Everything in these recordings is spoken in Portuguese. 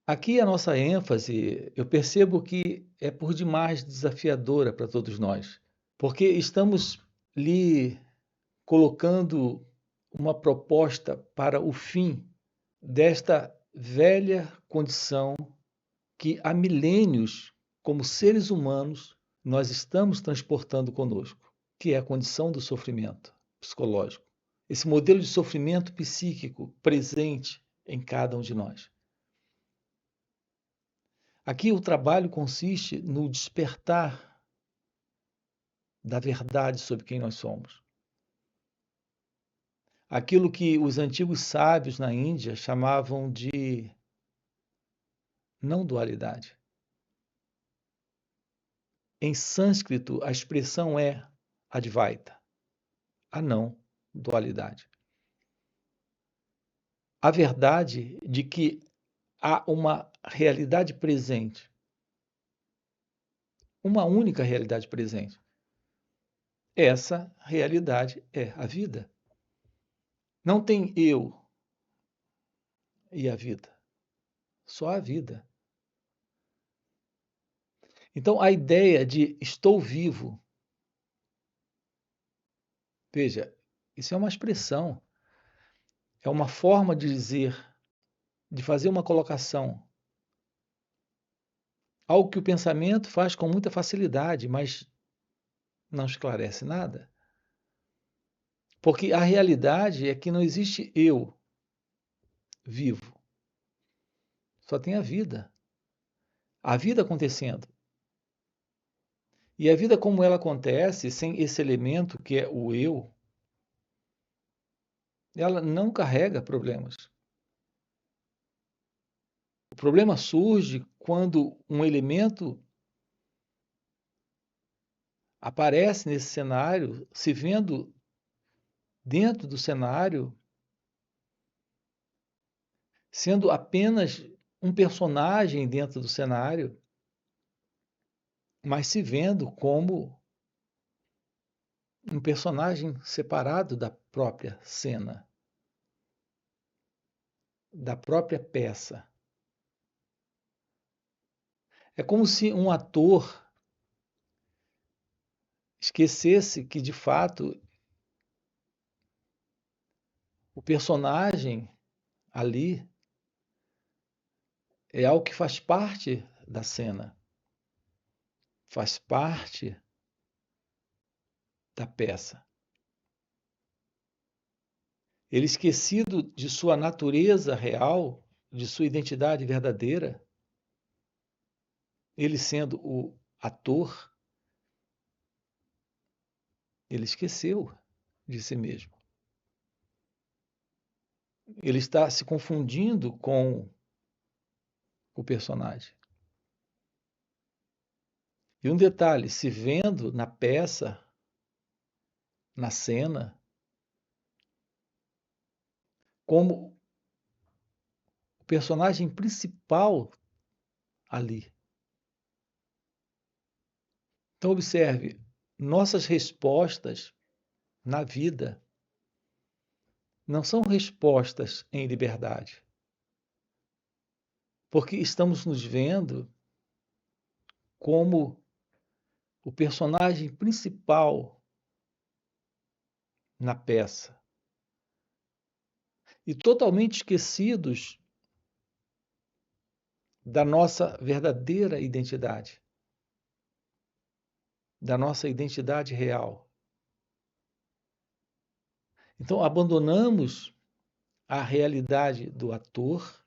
Aqui a nossa ênfase, eu percebo que é por demais desafiadora para todos nós, porque estamos lhe colocando uma proposta para o fim desta velha condição que há milênios, como seres humanos, nós estamos transportando conosco, que é a condição do sofrimento psicológico. Esse modelo de sofrimento psíquico presente em cada um de nós. Aqui o trabalho consiste no despertar da verdade sobre quem nós somos. Aquilo que os antigos sábios na Índia chamavam de não dualidade. Em sânscrito, a expressão é Advaita, a não dualidade. A verdade de que há uma realidade presente, uma única realidade presente. Essa realidade é a vida. Não tem eu e a vida, só a vida. Então, a ideia de estou vivo, veja, isso é uma expressão, é uma forma de dizer, de fazer uma colocação. Algo que o pensamento faz com muita facilidade, mas não esclarece nada. Porque a realidade é que não existe eu vivo, só tem a vida. A vida acontecendo. E a vida como ela acontece, sem esse elemento que é o eu, ela não carrega problemas. O problema surge quando um elemento aparece nesse cenário, se vendo dentro do cenário, sendo apenas um personagem dentro do cenário, mas se vendo como um personagem separado da própria cena, da própria peça. É como se um ator esquecesse que, de fato, o personagem ali é algo que faz parte da cena, faz parte da peça. Ele esquecido de sua natureza real, de sua identidade verdadeira, ele sendo o ator, ele esqueceu de si mesmo. Ele está se confundindo com o personagem. E um detalhe, se vendo na peça, na cena, como o personagem principal ali. Então, observe, nossas respostas na vida não são respostas em liberdade, porque estamos nos vendo como o personagem principal na peça e totalmente esquecidos da nossa verdadeira identidade, da nossa identidade real. Então, abandonamos a realidade do ator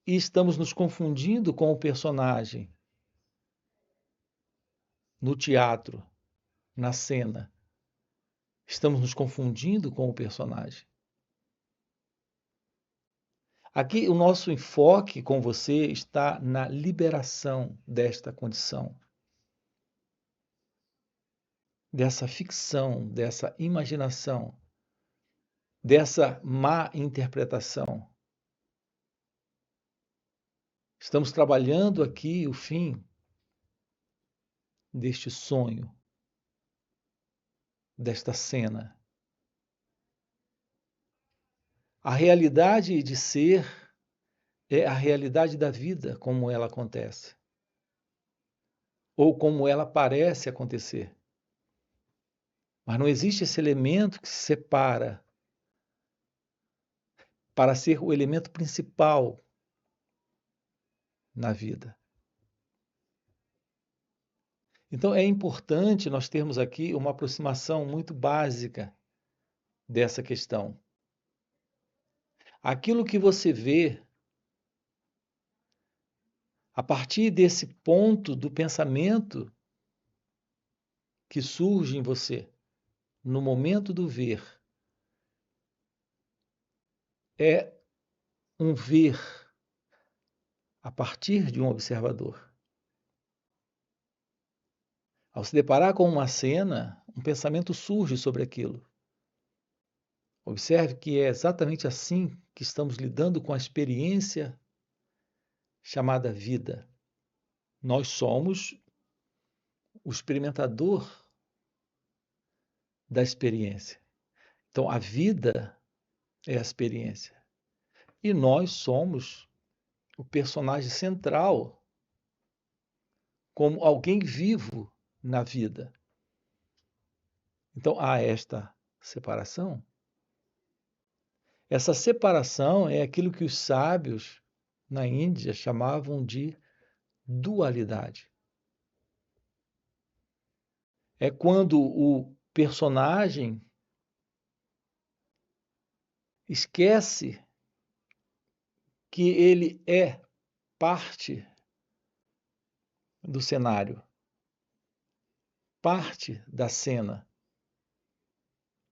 e estamos nos confundindo com o personagem no teatro, na cena. Estamos nos confundindo com o personagem. Aqui o nosso enfoque com você está na liberação desta condição, dessa ficção, dessa imaginação, dessa má interpretação. Estamos trabalhando aqui o fim deste sonho, desta cena. A realidade de ser é a realidade da vida como ela acontece, ou como ela parece acontecer. Mas não existe esse elemento que se separa para ser o elemento principal na vida. Então é importante nós termos aqui uma aproximação muito básica dessa questão. Aquilo que você vê a partir desse ponto do pensamento que surge em você no momento do ver, é um ver a partir de um observador. Ao se deparar com uma cena, um pensamento surge sobre aquilo. Observe que é exatamente assim que estamos lidando com a experiência chamada vida. Nós somos o experimentador da experiência. Então, a vida é a experiência. E nós somos o personagem central como alguém vivo na vida. Então, há esta separação. Essa separação é aquilo que os sábios na Índia chamavam de dualidade. É quando o personagem esquece que ele é parte do cenário, parte da cena,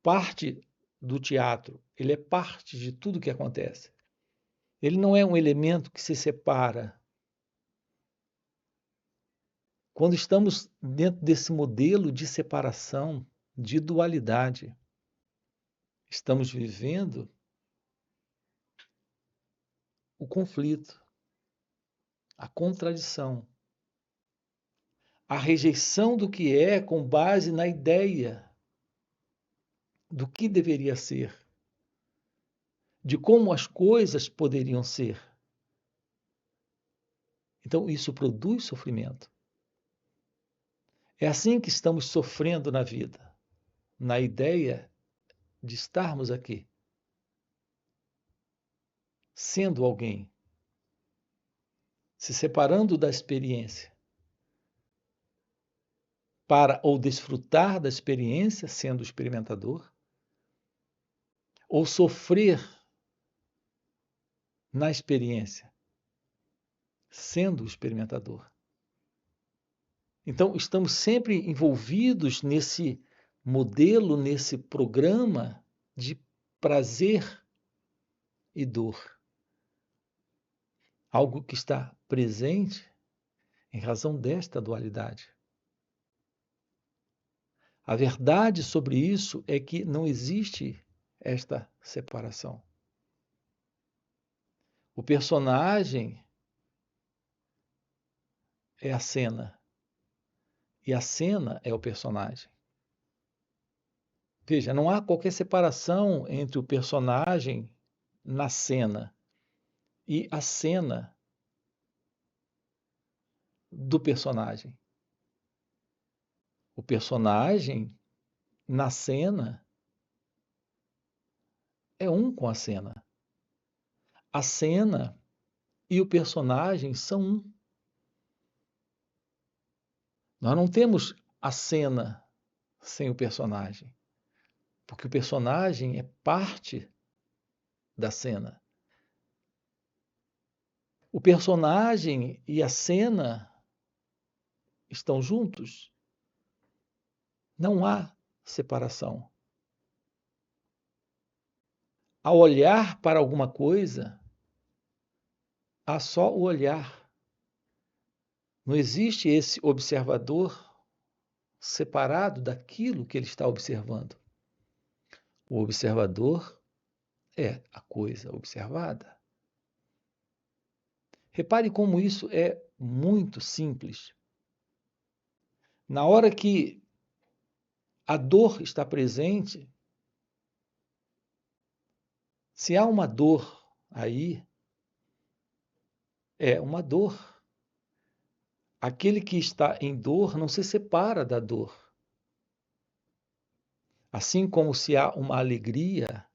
parte do teatro. Ele é parte de tudo que acontece. Ele não é um elemento que se separa. Quando estamos dentro desse modelo de separação, de dualidade, estamos vivendo o conflito, a contradição, a rejeição do que é com base na ideia do que deveria ser, de como as coisas poderiam ser. Então, isso produz sofrimento. É assim que estamos sofrendo na vida, na ideia de estarmos aqui, sendo alguém, se separando da experiência, para ou desfrutar da experiência, sendo experimentador, ou sofrer na experiência, sendo experimentador. Então, estamos sempre envolvidos nesse modelo, nesse programa de prazer e dor. Algo que está presente em razão desta dualidade. A verdade sobre isso é que não existe esta separação. O personagem é a cena e a cena é o personagem. Veja, não há qualquer separação entre o personagem na cena e a cena do personagem. O personagem na cena é um com a cena. A cena e o personagem são um. Nós não temos a cena sem o personagem, porque o personagem é parte da cena. O personagem e a cena estão juntos. Não há separação. Ao olhar para alguma coisa, há só o olhar. Não existe esse observador separado daquilo que ele está observando. O observador é a coisa observada. Repare como isso é muito simples. Na hora que a dor está presente, se há uma dor aí, é uma dor. Aquele que está em dor não se separa da dor. Assim como se há uma alegria,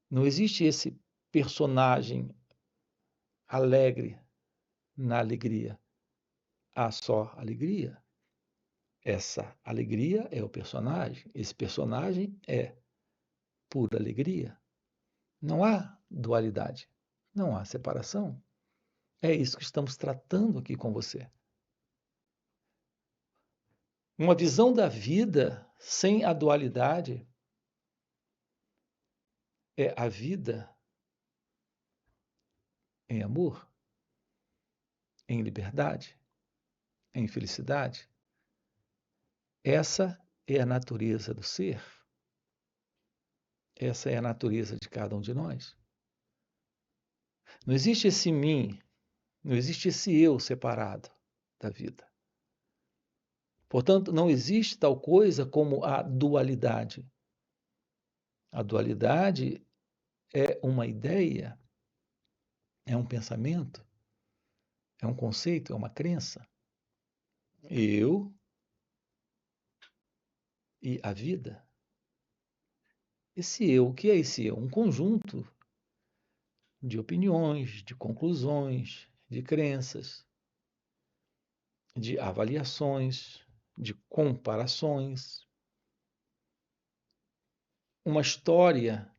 não existe esse personagem alegre na alegria. Há só alegria. Essa alegria é o personagem. Esse personagem é pura alegria. Não há dualidade. Não há separação. É isso que estamos tratando aqui com você. Uma visão da vida sem a dualidade é a vida em amor, em liberdade, em felicidade. Essa é a natureza do ser. Essa é a natureza de cada um de nós. Não existe esse mim, não existe esse eu separado da vida. Portanto, não existe tal coisa como a dualidade. A dualidade é uma ideia, é um pensamento, é um conceito, é uma crença. Eu e a vida. Esse eu, o que é esse eu? Um conjunto de opiniões, de conclusões, de crenças, de avaliações, de comparações, uma história,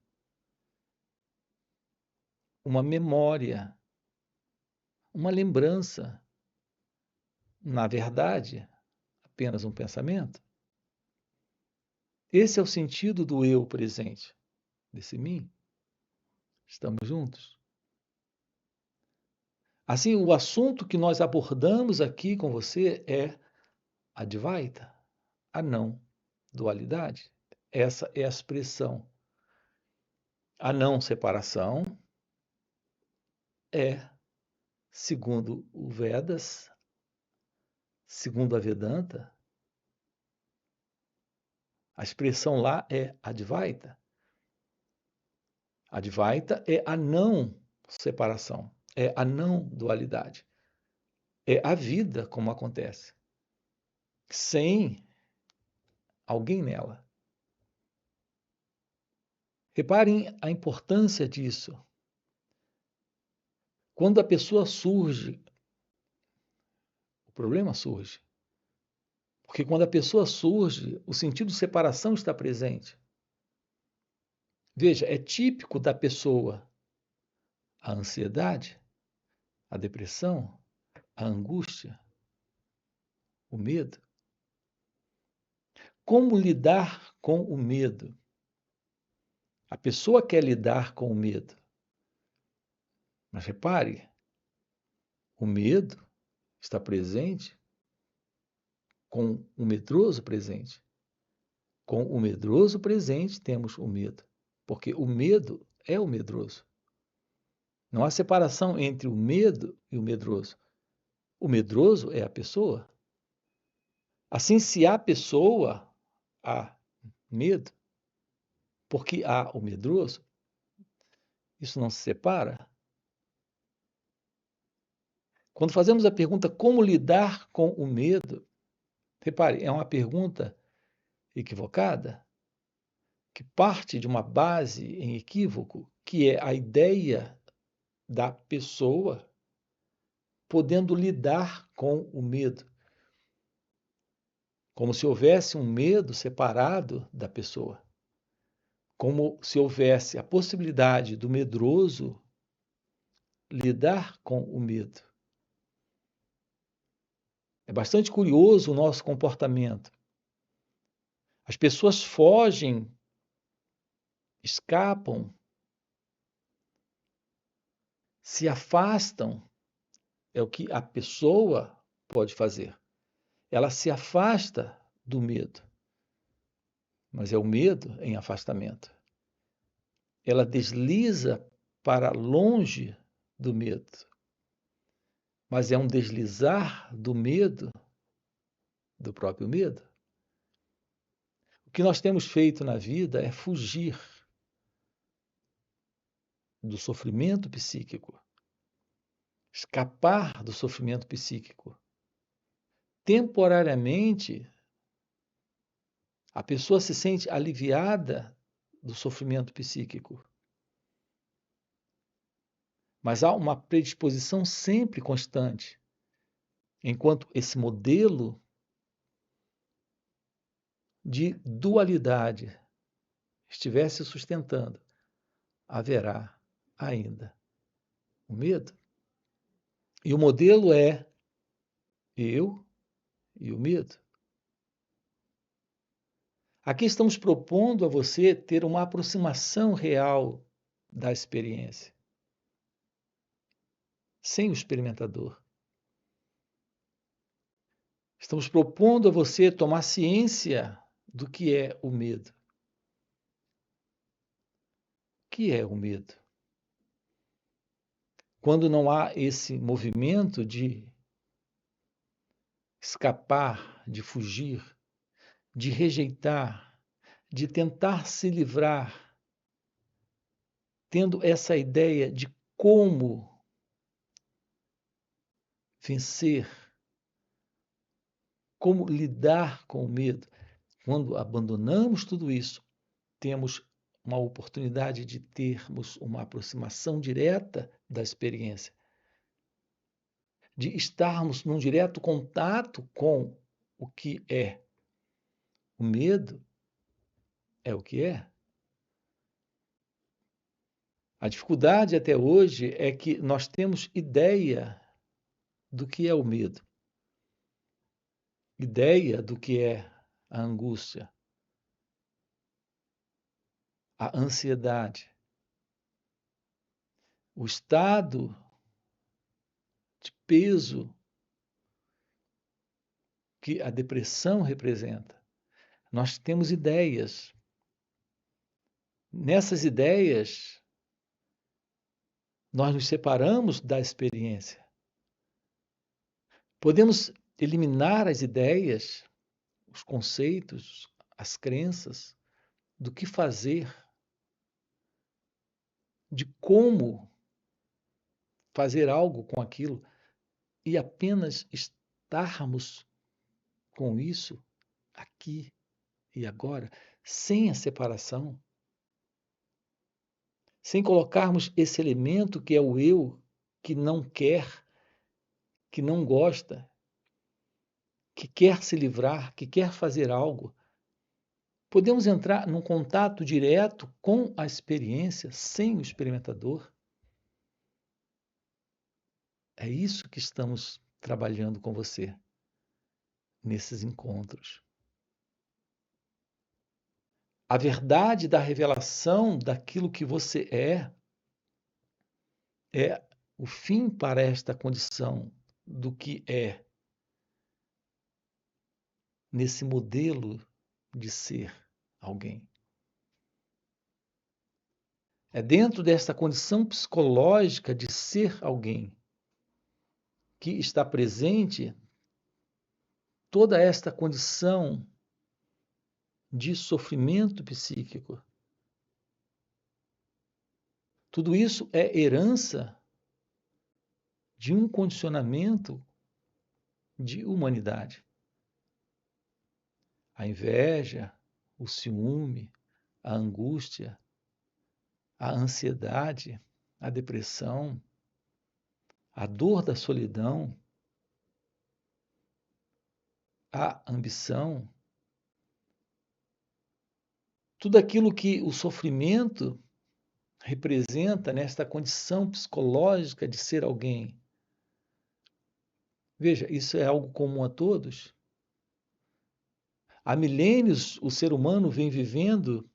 uma memória, uma lembrança. Na verdade, apenas um pensamento. Esse é o sentido do eu presente, desse mim. Estamos juntos? Assim, o assunto que nós abordamos aqui com você é Advaita, a não dualidade. Essa é a expressão. A não separação é, segundo o Vedas, segundo a Vedanta, a expressão lá é Advaita. Advaita é a não separação, é a não dualidade. É a vida como acontece, sem alguém nela. Reparem a importância disso. Quando a pessoa surge, o problema surge. Porque quando a pessoa surge, o sentido de separação está presente. Veja, é típico da pessoa a ansiedade, a depressão, a angústia, o medo. Como lidar com o medo? A pessoa quer lidar com o medo. Mas repare, o medo está presente com o medroso presente. Com o medroso presente, temos o medo. Porque o medo é o medroso. Não há separação entre o medo e o medroso. O medroso é a pessoa. Assim, se há pessoa, há medo. Porque há o medroso, isso não se separa. Quando fazemos a pergunta como lidar com o medo, repare, é uma pergunta equivocada, que parte de uma base em equívoco, que é a ideia da pessoa podendo lidar com o medo. Como se houvesse um medo separado da pessoa. Como se houvesse a possibilidade do medroso lidar com o medo. É bastante curioso o nosso comportamento. As pessoas fogem, escapam, se afastam. É o que a pessoa pode fazer. Ela se afasta do medo. Mas é o medo em afastamento. Ela desliza para longe do medo. Mas é um deslizar do medo, do próprio medo. O que nós temos feito na vida é fugir do sofrimento psíquico. escapar do sofrimento psíquico. Temporariamente, a pessoa se sente aliviada do sofrimento psíquico. Mas há uma predisposição sempre constante. Enquanto esse modelo de dualidade estiver se sustentando, haverá ainda o medo. E o modelo é eu e o medo. Aqui estamos propondo a você ter uma aproximação real da experiência, sem o experimentador. Estamos propondo a você tomar ciência do que é o medo. O que é o medo? Quando não há esse movimento de escapar, de fugir, de rejeitar, de tentar se livrar, tendo essa ideia de como vencer, como lidar com o medo. Quando abandonamos tudo isso, temos uma oportunidade de termos uma aproximação direta da experiência, de estarmos num direto contato com o que é. O medo é o que é. A dificuldade até hoje é que nós temos ideia do que é o medo, ideia do que é a angústia, a ansiedade, o estado de peso que a depressão representa. Nós temos ideias. Nessas ideias, nós nos separamos da experiência. Podemos eliminar as ideias, os conceitos, as crenças do que fazer, de como fazer algo com aquilo e apenas estarmos com isso aqui e agora, sem a separação, sem colocarmos esse elemento que é o eu, que não quer, que não gosta, que quer se livrar, que quer fazer algo. Podemos entrar num contato direto com a experiência, sem o experimentador. É isso que estamos trabalhando com você nesses encontros. A verdade da revelação daquilo que você é o fim para esta condição do que é, nesse modelo de ser alguém. É dentro desta condição psicológica de ser alguém que está presente toda esta condição de sofrimento psíquico. Tudo isso é herança de um condicionamento de humanidade. A inveja, o ciúme, a angústia, a ansiedade, a depressão, a dor da solidão, a ambição, tudo aquilo que o sofrimento representa nesta condição psicológica de ser alguém. Veja, isso é algo comum a todos. Há milênios o ser humano vem vivendo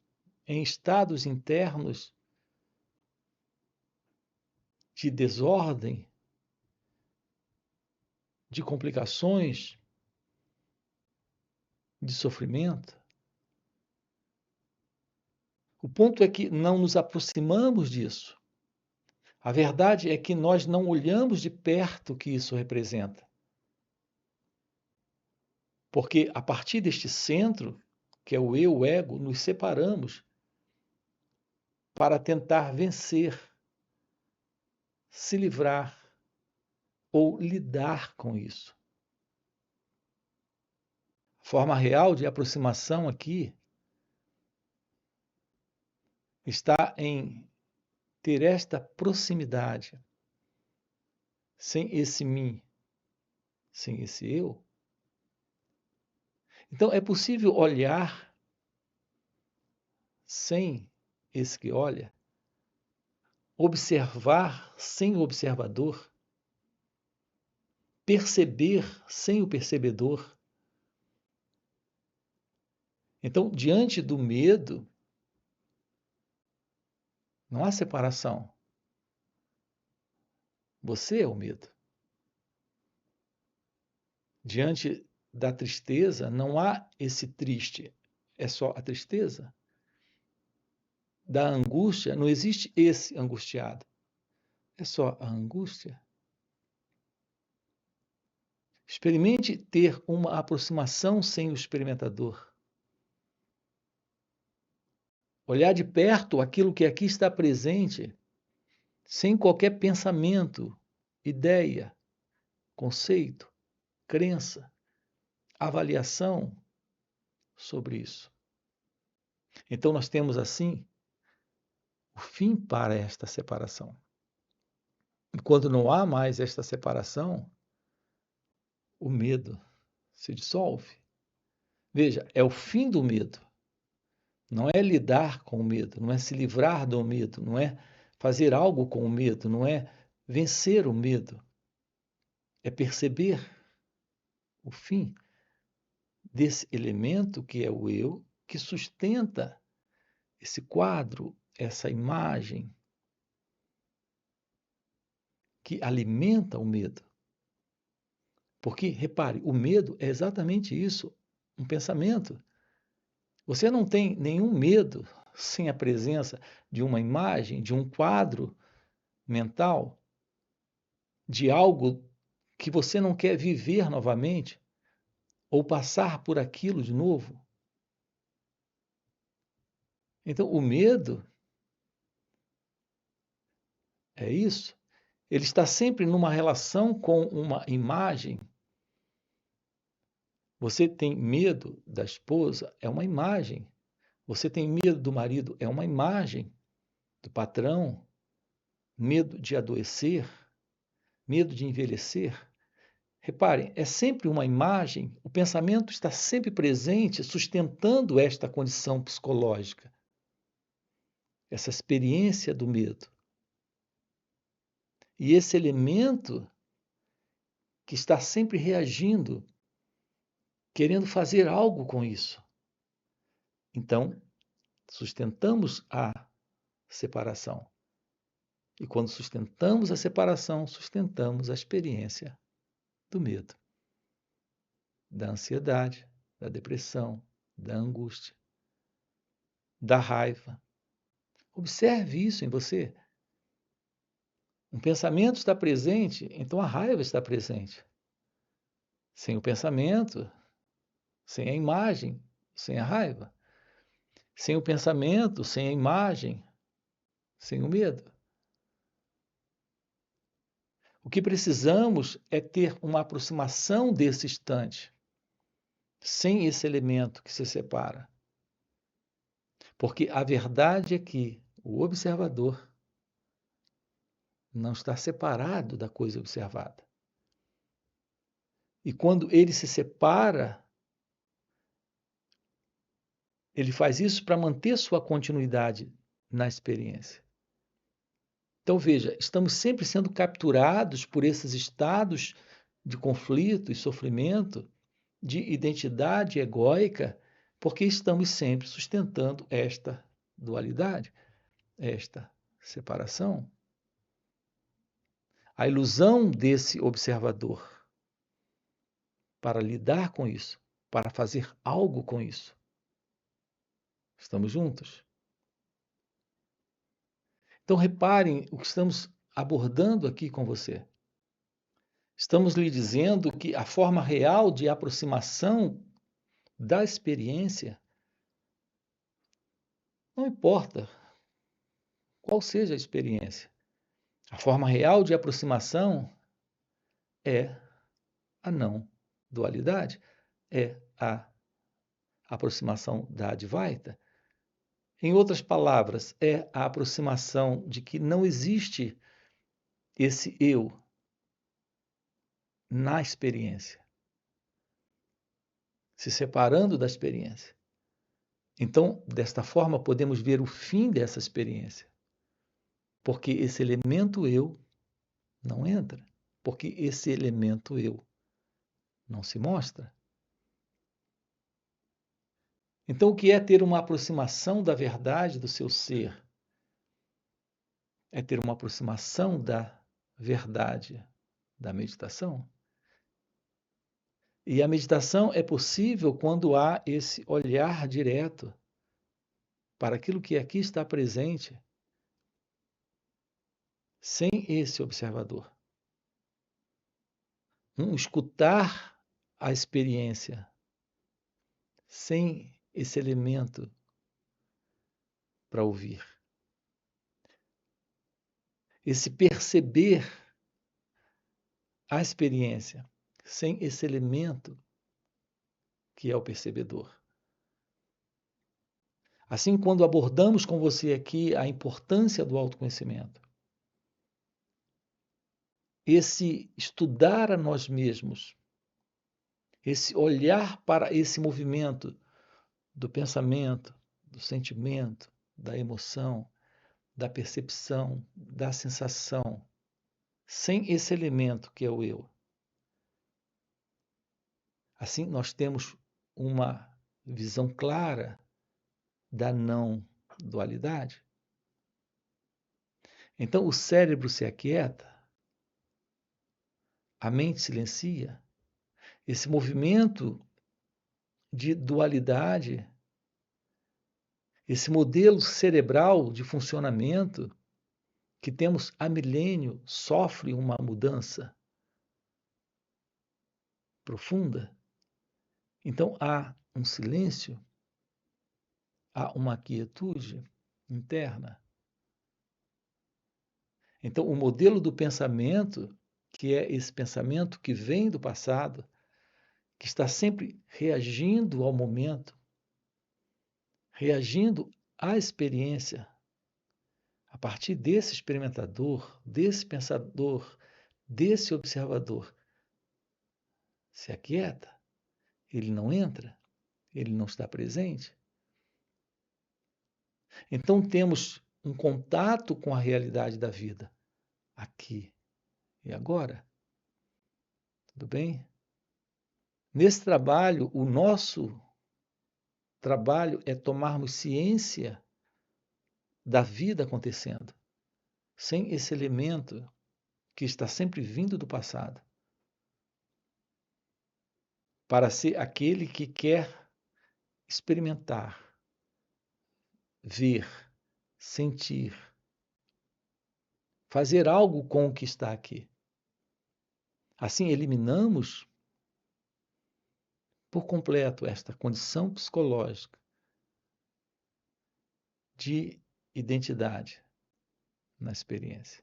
em estados internos de desordem, de complicações, de sofrimento. O ponto é que não nos aproximamos disso. A verdade é que nós não olhamos de perto o que isso representa. Porque a partir deste centro, que é o eu, o ego, nos separamos para tentar vencer, se livrar, ou lidar com isso. A forma real de aproximação aqui está em ter esta proximidade, sem esse mim, sem esse eu. Então, é possível olhar sem esse que olha, observar sem o observador, perceber sem o percebedor. Então, diante do medo, não há separação. Você é o medo. Diante da tristeza, não há esse triste, é só a tristeza. Da angústia, não existe esse angustiado, é só a angústia. Experimente ter uma aproximação sem o experimentador. Olhar de perto aquilo que aqui está presente, sem qualquer pensamento, ideia, conceito, crença, avaliação sobre isso. Então, nós temos assim o fim para esta separação. E quando não há mais esta separação, o medo se dissolve. Veja, é o fim do medo. Não é lidar com o medo, não é se livrar do medo, não é fazer algo com o medo, não é vencer o medo. É perceber o fim desse elemento que é o eu, que sustenta esse quadro, essa imagem, que alimenta o medo. Porque, repare, o medo é exatamente isso, um pensamento. Você não tem nenhum medo sem a presença de uma imagem, de um quadro mental, de algo que você não quer viver novamente ou passar por aquilo de novo. Então, o medo é isso. Ele está sempre numa relação com uma imagem. Você tem medo da esposa, é uma imagem. Você tem medo do marido, é uma imagem. Do patrão, medo de adoecer, medo de envelhecer. Reparem, é sempre uma imagem, o pensamento está sempre presente, sustentando esta condição psicológica, essa experiência do medo. E esse elemento que está sempre reagindo, querendo fazer algo com isso. Então, sustentamos a separação. E quando sustentamos a separação, sustentamos a experiência do medo, da ansiedade, da depressão, da angústia, da raiva. Observe isso em você. Um pensamento está presente, então a raiva está presente. Sem o pensamento, sem a imagem, sem a raiva. Sem o pensamento, sem a imagem, sem o medo. O que precisamos é ter uma aproximação desse instante, sem esse elemento que se separa. Porque a verdade é que o observador não está separado da coisa observada. E quando ele se separa, ele faz isso para manter sua continuidade na experiência. Então, veja, estamos sempre sendo capturados por esses estados de conflito e sofrimento, de identidade egóica, porque estamos sempre sustentando esta dualidade, esta separação. A ilusão desse observador para lidar com isso, para fazer algo com isso. Estamos juntos? Então, reparem o que estamos abordando aqui com você. Estamos lhe dizendo que a forma real de aproximação da experiência, não importa qual seja a experiência, a forma real de aproximação é a não dualidade, é a aproximação da Advaita. Em outras palavras, é a aproximação de que não existe esse eu na experiência, se separando da experiência. Então, desta forma, podemos ver o fim dessa experiência, porque esse elemento eu não entra, porque esse elemento eu não se mostra. Então, o que é ter uma aproximação da verdade do seu ser? É ter uma aproximação da verdade da meditação. E a meditação é possível quando há esse olhar direto para aquilo que aqui está presente, sem esse observador. Escutar a experiência sem esse elemento para ouvir. Esse perceber a experiência sem esse elemento que é o percebedor. Assim, quando abordamos com você aqui a importância do autoconhecimento, esse estudar a nós mesmos, esse olhar para esse movimento do pensamento, do sentimento, da emoção, da percepção, da sensação, sem esse elemento que é o eu. Assim, nós temos uma visão clara da não dualidade. Então, o cérebro se aquieta, a mente silencia, esse movimento de dualidade, esse modelo cerebral de funcionamento que temos há milênio sofre uma mudança profunda. Então há um silêncio, há uma quietude interna. Então o modelo do pensamento, que é esse pensamento que vem do passado, que está sempre reagindo ao momento, reagindo à experiência, a partir desse experimentador, desse pensador, desse observador, se aquieta, ele não entra, ele não está presente. Então temos um contato com a realidade da vida, aqui e agora. Tudo bem? Nesse trabalho, o nosso trabalho é tomarmos ciência da vida acontecendo, sem esse elemento que está sempre vindo do passado, para ser aquele que quer experimentar, ver, sentir, fazer algo com o que está aqui. Assim, eliminamos por completo esta condição psicológica de identidade na experiência.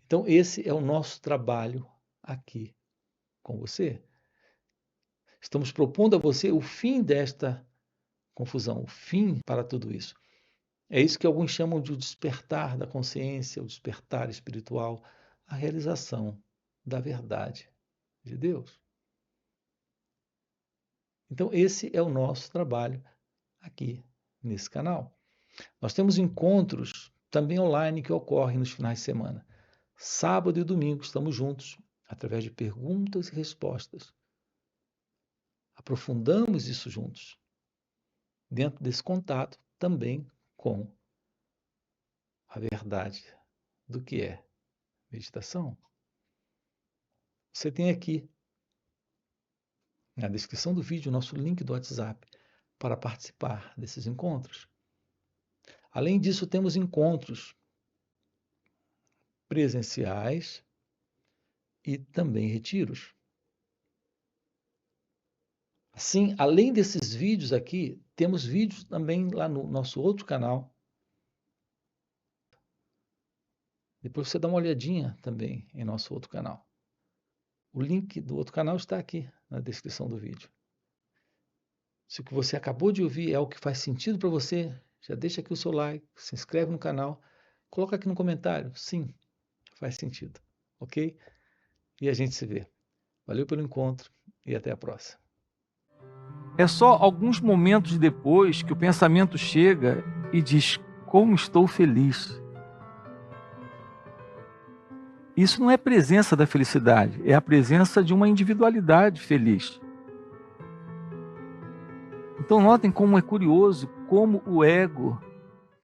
Então, esse é o nosso trabalho aqui com você. Estamos propondo a você o fim desta confusão, o fim para tudo isso. É isso que alguns chamam de o despertar da consciência, o despertar espiritual, a realização da verdade de Deus. Então, esse é o nosso trabalho aqui nesse canal. Nós temos encontros também online que ocorrem nos finais de semana. Sábado e domingo estamos juntos, através de perguntas e respostas. Aprofundamos isso juntos, dentro desse contato também com a verdade do que é meditação. Você tem aqui, na descrição do vídeo, o nosso link do WhatsApp para participar desses encontros. Além disso, temos encontros presenciais e também retiros. Assim, além desses vídeos aqui, temos vídeos também lá no nosso outro canal. Depois você dá uma olhadinha também em nosso outro canal. O link do outro canal está aqui na descrição do vídeo. Se o que você acabou de ouvir é o que faz sentido para você, já deixa aqui o seu like, se inscreve no canal, coloca aqui no comentário, sim, faz sentido, ok? E a gente se vê. Valeu pelo encontro e até a próxima. É só alguns momentos depois que o pensamento chega e diz: como estou feliz. Isso não é presença da felicidade, é a presença de uma individualidade feliz. Então notem como é curioso como o ego